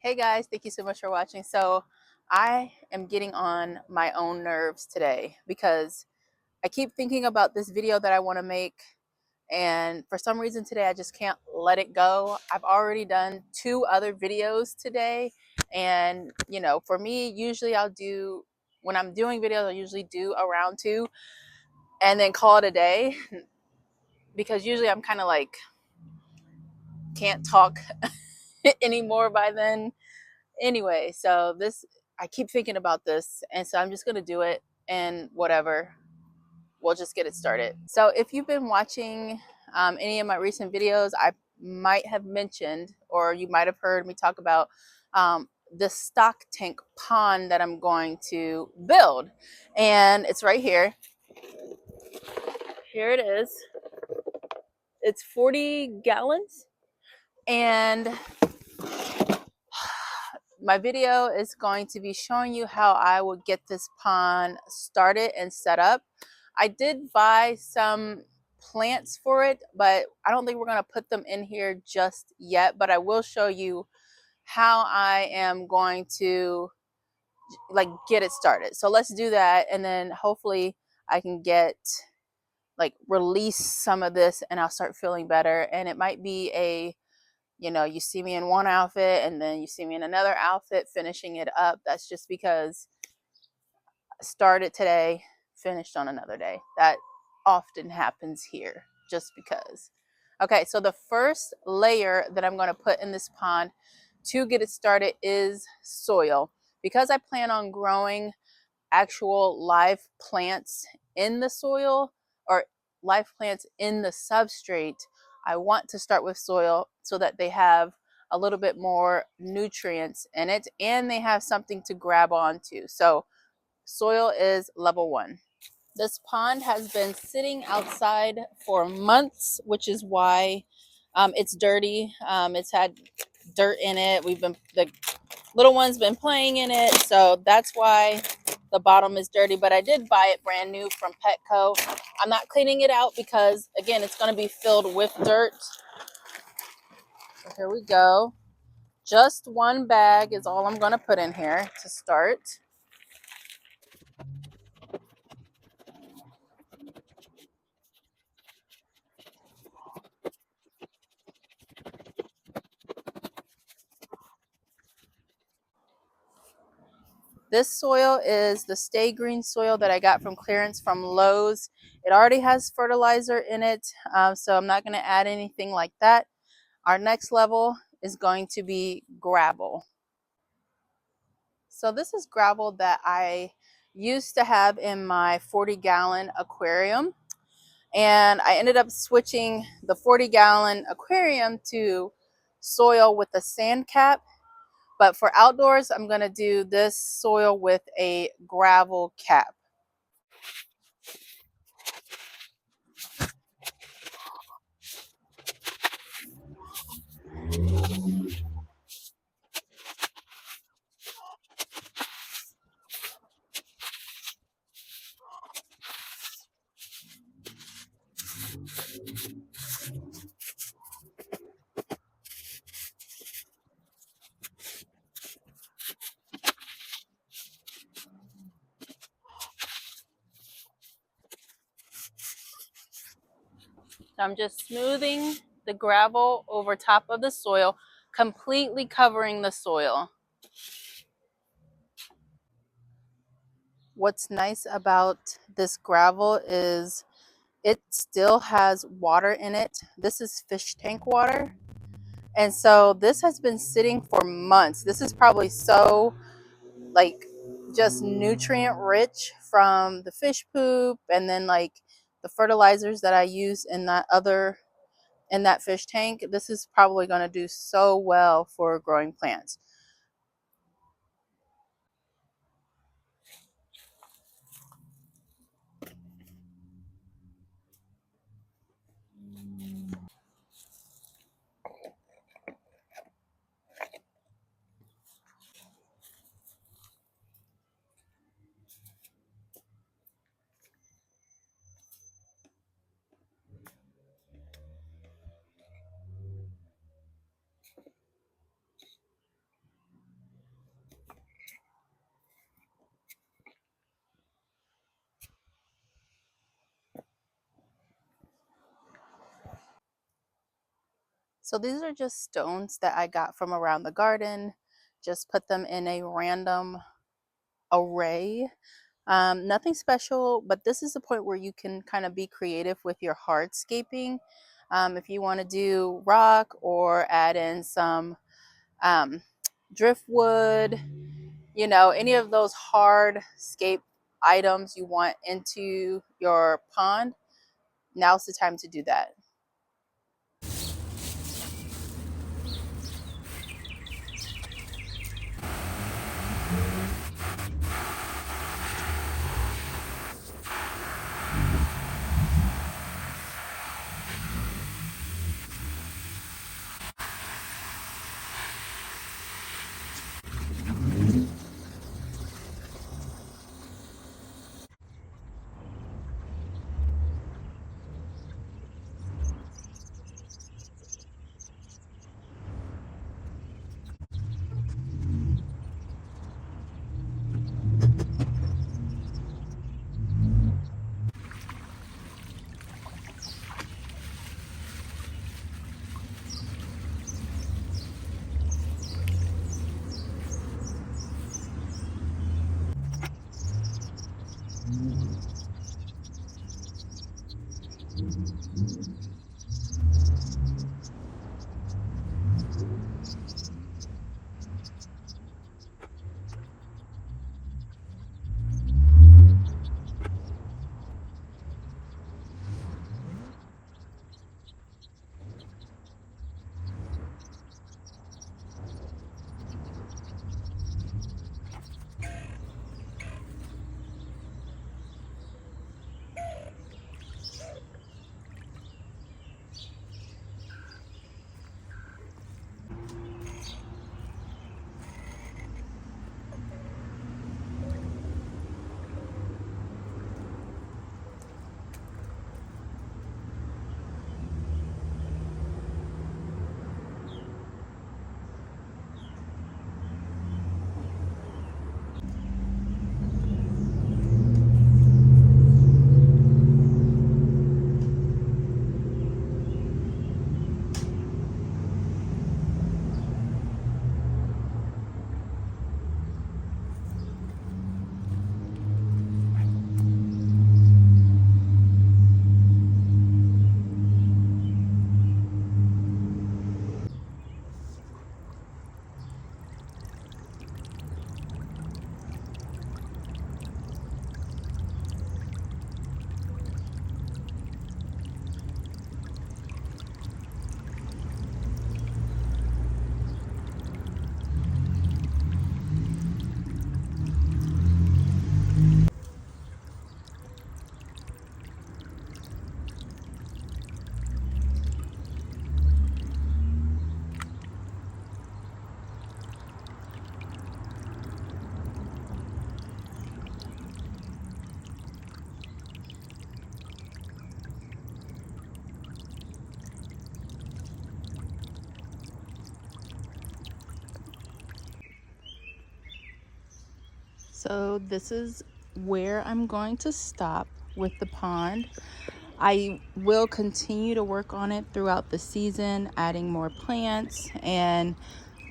Hey guys, thank you so much for watching. So I am getting on my own nerves today because I keep thinking about this video that I want to make, and for some reason today I just can't let it go. I've already done 2 other videos today, and for me, usually when I'm doing videos, I usually do around 2 and then call it a day because usually I'm kind of like can't talk anymore by then. Anyway, so I keep thinking about this, and so I'm just gonna do it, and whatever, we'll just get it started. So if you've been watching any of my recent videos, I might have mentioned, or you might have heard me talk about the stock tank pond that I'm going to build, and it's right here. Here it is. It's 40 gallons, and my video is going to be showing you how I would get this pond started and set up. I did buy some plants for it, but I don't think we're going to put them in here just yet, but I will show you how I am going to get it started. So let's do that, and then hopefully I can release some of this and I'll start feeling better. And it might be you see me in one outfit and then you see me in another outfit finishing it up. That's just because I started today, finished on another day. That often happens here, just because. Okay, so the first layer that I'm going to put in this pond to get it started is soil. Because I plan on growing actual live plants in the soil, or live plants in the substrate, I want to start with soil so that they have a little bit more nutrients in it and they have something to grab onto. So soil is level 1. This pond has been sitting outside for months, which is why it's dirty. It's had dirt in it. The little one's been playing in it, so that's why the bottom is dirty. But I did buy it brand new from Petco. I'm not cleaning it out because, again, it's going to be filled with dirt. So here we go. Just 1 bag is all I'm going to put in here to start. This soil is the Stay Green soil that I got from clearance from Lowe's. It already has fertilizer in it, so I'm not going to add anything like that. Our next level is going to be gravel. So this is gravel that I used to have in my 40-gallon aquarium, and I ended up switching the 40-gallon aquarium to soil with a sand cap. But for outdoors, I'm going to do this soil with a gravel cap. So I'm just smoothing the gravel over top of the soil, completely covering the soil. What's nice about this gravel is it still has water in it. This is fish tank water. And so this has been sitting for months. This is probably so just nutrient rich from the fish poop, and then the fertilizers that I use in that fish tank. This is probably going to do so well for growing plants. So these are just stones that I got from around the garden. Just put them in a random array. Nothing special, but this is the point where you can kind of be creative with your hardscaping. If you want to do rock or add in some driftwood, you know, any of those hardscape items you want into your pond, now's the time to do that. So this is where I'm going to stop with the pond. I will continue to work on it throughout the season, adding more plants, and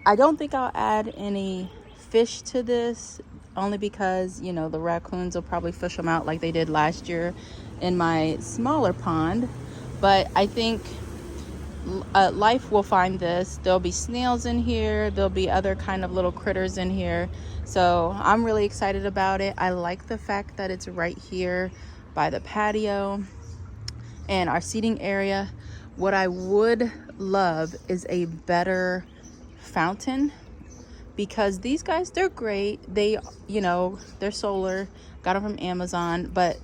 I don't think I'll add any fish to this, only because, you know, the raccoons will probably fish them out like they did last year in my smaller pond. But I think life will find this. There'll be snails in here, there'll be other kind of little critters in here, so I'm really excited about it. I like the fact that it's right here by the patio and our seating area. What I would love is a better fountain, because these guys, they're great. They, you know, they're solar, got them from Amazon, but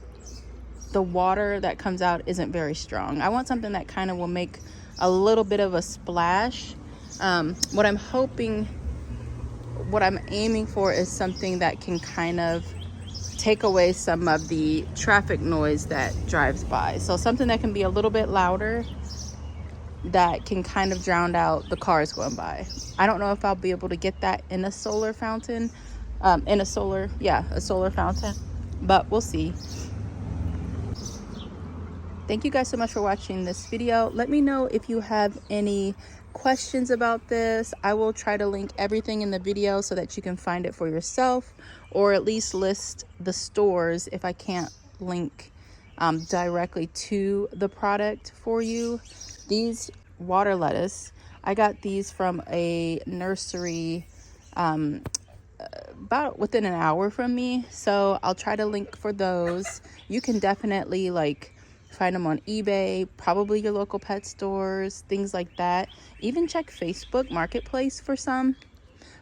the water that comes out isn't very strong. I want something that kind of will make a little bit of a splash. What I'm aiming for is something that can kind of take away some of the traffic noise that drives by. So something that can be a little bit louder, that can kind of drown out the cars going by. I don't know if I'll be able to get that in a solar fountain, a solar fountain, but we'll see. Thank you guys so much for watching this video. Let me know if you have any questions about this, I will try to link everything in the video so that you can find it for yourself, or at least list the stores if I can't link directly to the product for you. These water lettuce, I got these from a nursery about within an hour from me, so I'll try to link for those. You can definitely like find them on eBay, probably your local pet stores, things like that. Even check Facebook Marketplace for some.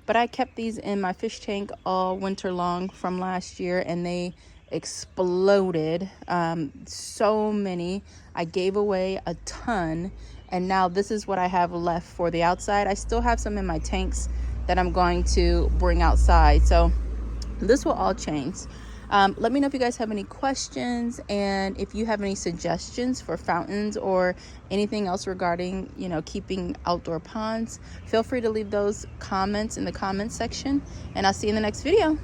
But I kept these in my fish tank all winter long from last year, and they exploded. So many. I gave away a ton, and now this is what I have left for the outside. I still have some in my tanks that I'm going to bring outside, so this will all change. Let me know if you guys have any questions, and if you have any suggestions for fountains or anything else regarding, you know, keeping outdoor ponds. Feel free to leave those comments in the comments section, and I'll see you in the next video.